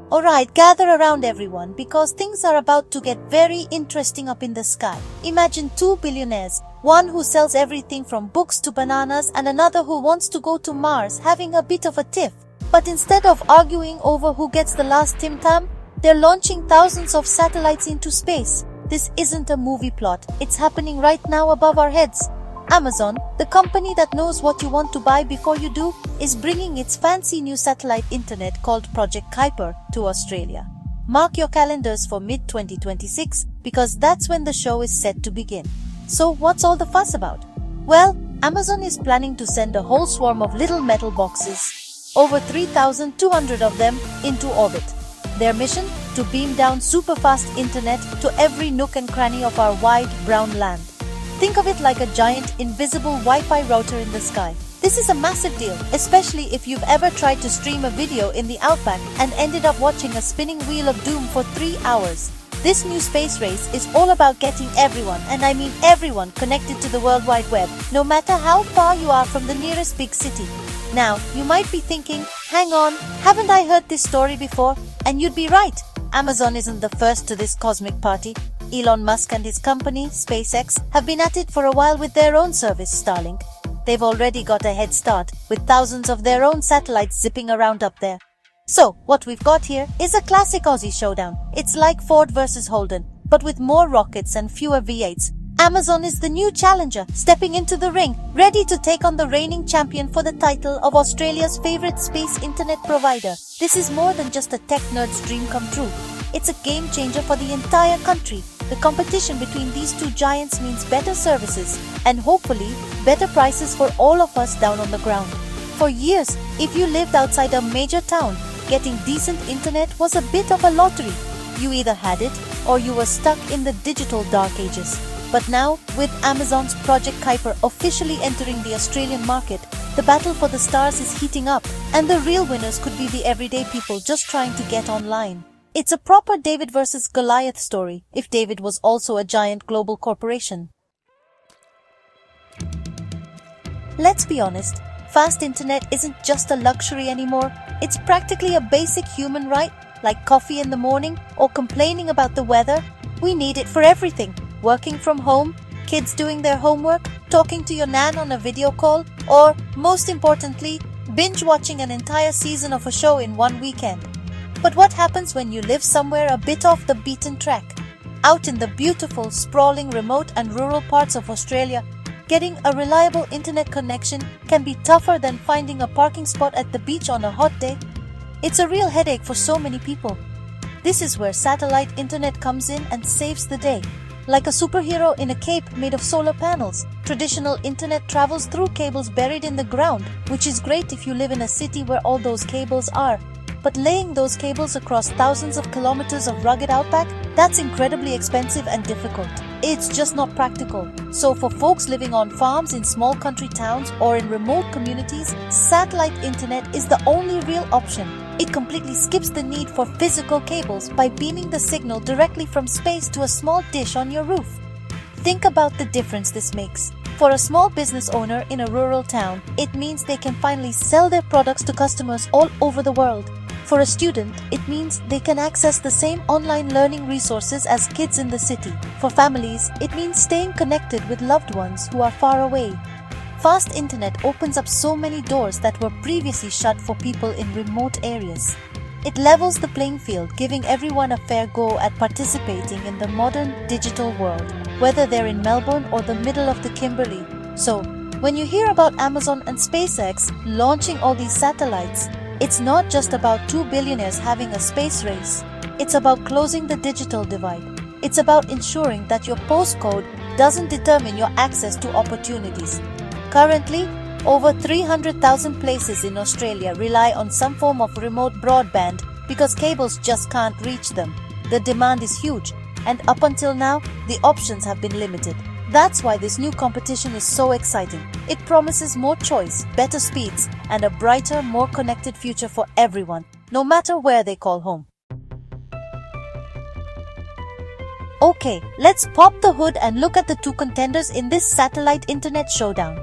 Alright, gather around everyone because things are about to get very interesting up in the sky. Imagine two billionaires, one who sells everything from books to bananas and another who wants to go to Mars, having a bit of a tiff. But instead of arguing over who gets the last Tim Tam, they're launching thousands of satellites into space. This isn't a movie plot, it's happening right now above our heads. Amazon, the company that knows what you want to buy before you do, is bringing its fancy new satellite internet called Project Kuiper to Australia. Mark your calendars for mid-2026 because that's when the show is set to begin. So what's all the fuss about? Well, Amazon is planning to send a whole swarm of little metal boxes, over 3,200 of them, into orbit. Their mission? To beam down super-fast internet to every nook and cranny of our wide, brown land. Think of it like a giant, invisible Wi-Fi router in the sky. This is a massive deal, especially if you've ever tried to stream a video in the outback and ended up watching a spinning wheel of doom for 3 hours. This new space race is all about getting everyone, and I mean everyone, connected to the World Wide Web, no matter how far you are from the nearest big city. Now, you might be thinking, hang on, haven't I heard this story before? And you'd be right. Amazon isn't the first to this cosmic party. Elon Musk and his company, SpaceX, have been at it for a while with their own service, Starlink. They've already got a head start, with thousands of their own satellites zipping around up there. So, what we've got here is a classic Aussie showdown. It's like Ford versus Holden, but with more rockets and fewer V8s. Amazon is the new challenger, stepping into the ring, ready to take on the reigning champion for the title of Australia's favorite space internet provider. This is more than just a tech nerd's dream come true. It's a game changer for the entire country. The competition between these two giants means better services and hopefully better prices for all of us down on the ground. For years, if you lived outside a major town, getting decent internet was a bit of a lottery. You either had it or you were stuck in the digital dark ages. But now, with Amazon's Project Kuiper officially entering the Australian market, the battle for the stars is heating up, and the real winners could be the everyday people just trying to get online. It's a proper David versus Goliath story, if David was also a giant global corporation. Let's be honest, fast internet isn't just a luxury anymore, it's practically a basic human right, like coffee in the morning or complaining about the weather. We need it for everything. Working from home, kids doing their homework, talking to your nan on a video call, or, most importantly, binge-watching an entire season of a show in one weekend. But what happens when you live somewhere a bit off the beaten track? Out in the beautiful, sprawling, remote and rural parts of Australia, getting a reliable internet connection can be tougher than finding a parking spot at the beach on a hot day. It's a real headache for so many people. This is where satellite internet comes in and saves the day. Like a superhero in a cape made of solar panels, traditional internet travels through cables buried in the ground, which is great if you live in a city where all those cables are. But laying those cables across thousands of kilometers of rugged outback, that's incredibly expensive and difficult. It's just not practical. So for folks living on farms in small country towns or in remote communities, satellite internet is the only real option. It completely skips the need for physical cables by beaming the signal directly from space to a small dish on your roof. Think about the difference this makes. For a small business owner in a rural town, it means they can finally sell their products to customers all over the world. For a student, it means they can access the same online learning resources as kids in the city. For families, it means staying connected with loved ones who are far away. Fast internet opens up so many doors that were previously shut for people in remote areas. It levels the playing field, giving everyone a fair go at participating in the modern digital world, whether they're in Melbourne or the middle of the Kimberley. So, when you hear about Amazon and SpaceX launching all these satellites, it's not just about two billionaires having a space race. It's about closing the digital divide. It's about ensuring that your postcode doesn't determine your access to opportunities. Currently, over 300,000 places in Australia rely on some form of remote broadband because cables just can't reach them. The demand is huge, and up until now, the options have been limited. That's why this new competition is so exciting. It promises more choice, better speeds, and a brighter, more connected future for everyone, no matter where they call home. Okay, let's pop the hood and look at the two contenders in this satellite internet showdown.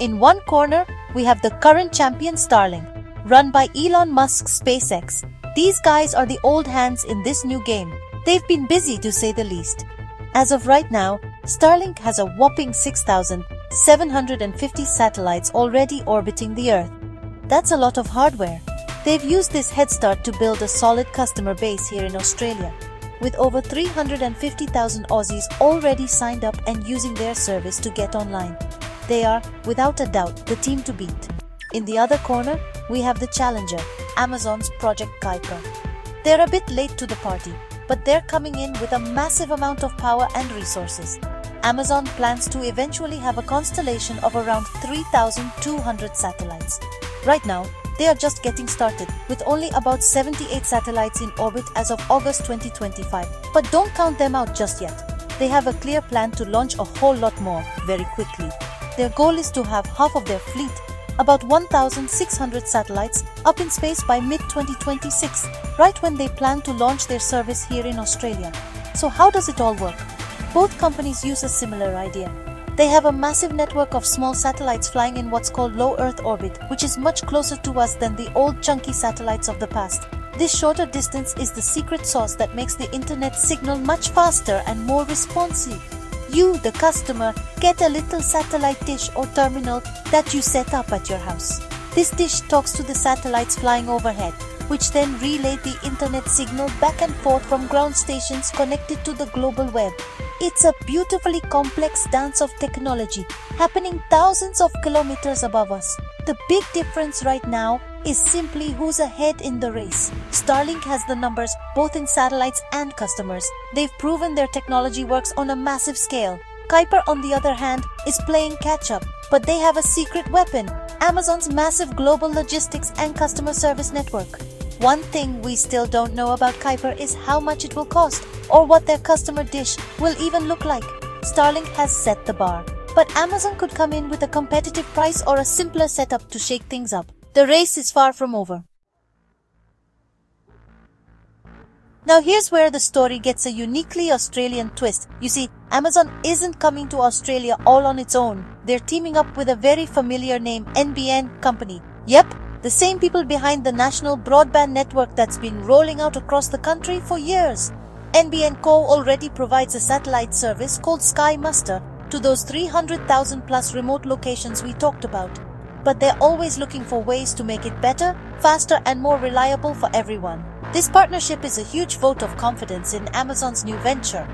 In one corner, we have the current champion Starlink, run by Elon Musk's SpaceX. These guys are the old hands in this new game. They've been busy to say the least. As of right now, Starlink has a whopping 6,750 satellites already orbiting the Earth. That's a lot of hardware. They've used this head start to build a solid customer base here in Australia, with over 350,000 Aussies already signed up and using their service to get online. They are, without a doubt, the team to beat. In the other corner, we have the challenger, Amazon's Project Kuiper. They're a bit late to the party, but they're coming in with a massive amount of power and resources. Amazon plans to eventually have a constellation of around 3,200 satellites. Right now, they are just getting started, with only about 78 satellites in orbit as of August 2025. But don't count them out just yet. They have a clear plan to launch a whole lot more very quickly. Their goal is to have half of their fleet, about 1,600 satellites, up in space by mid-2026, right when they plan to launch their service here in Australia. So how does it all work? Both companies use a similar idea. They have a massive network of small satellites flying in what's called low Earth orbit, which is much closer to us than the old chunky satellites of the past. This shorter distance is the secret sauce that makes the internet signal much faster and more responsive. You, the customer, get a little satellite dish or terminal that you set up at your house. This dish talks to the satellites flying overhead, which then relay the internet signal back and forth from ground stations connected to the global web. It's a beautifully complex dance of technology happening thousands of kilometers above us. The big difference right now is simply who's ahead in the race. Starlink has the numbers both in satellites and customers. They've proven their technology works on a massive scale. Kuiper, on the other hand, is playing catch-up, but they have a secret weapon, Amazon's massive global logistics and customer service network. One thing we still don't know about Kuiper is how much it will cost, or what their customer dish will even look like. Starlink has set the bar, but Amazon could come in with a competitive price or a simpler setup to shake things up. The race is far from over. Now here's where the story gets a uniquely Australian twist. You see, Amazon isn't coming to Australia all on its own. They're teaming up with a very familiar name, NBN company. Yep, the same people behind the national broadband network that's been rolling out across the country for years. NBN Co. already provides a satellite service called Sky Muster to those 300,000 plus remote locations we talked about. But they're always looking for ways to make it better, faster and more reliable for everyone. This partnership is a huge vote of confidence in Amazon's new venture.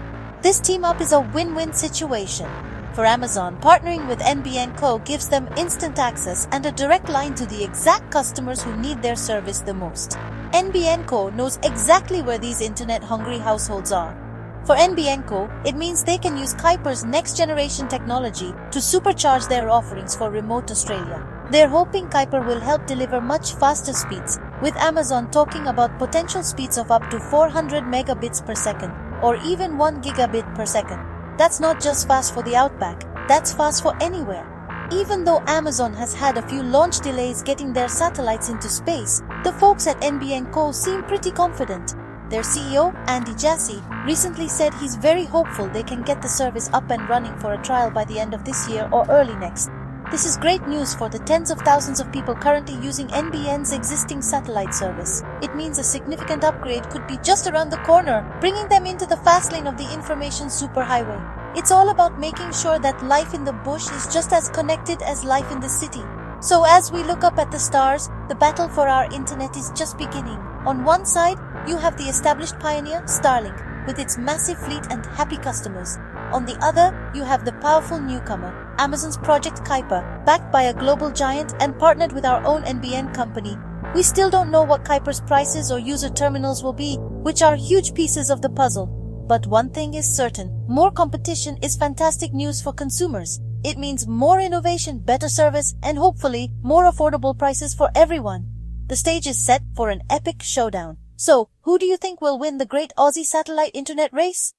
This team-up is a win-win situation. For Amazon, partnering with NBN Co. gives them instant access and a direct line to the exact customers who need their service the most. NBN Co. knows exactly where these internet-hungry households are. For NBN Co., it means they can use Kuiper's next-generation technology to supercharge their offerings for remote Australia. They're hoping Kuiper will help deliver much faster speeds, with Amazon talking about potential speeds of up to 400 megabits per second, or even 1 gigabit per second. That's not just fast for the outback, that's fast for anywhere. Even though Amazon has had a few launch delays getting their satellites into space, the folks at NBN Co. seem pretty confident. Their CEO, Andy Jassy, recently said he's very hopeful they can get the service up and running for a trial by the end of this year or early next. This is great news for the tens of thousands of people currently using NBN's existing satellite service. It means a significant upgrade could be just around the corner, bringing them into the fast lane of the information superhighway. It's all about making sure that life in the bush is just as connected as life in the city. So as we look up at the stars, the battle for our internet is just beginning. On one side, you have the established pioneer, Starlink, with its massive fleet and happy customers. On the other, you have the powerful newcomer, Amazon's Project Kuiper, backed by a global giant and partnered with our own NBN company. We still don't know what Kuiper's prices or user terminals will be, which are huge pieces of the puzzle. But one thing is certain, more competition is fantastic news for consumers. It means more innovation, better service, and hopefully more affordable prices for everyone. The stage is set for an epic showdown. So, who do you think will win the great Aussie satellite internet race?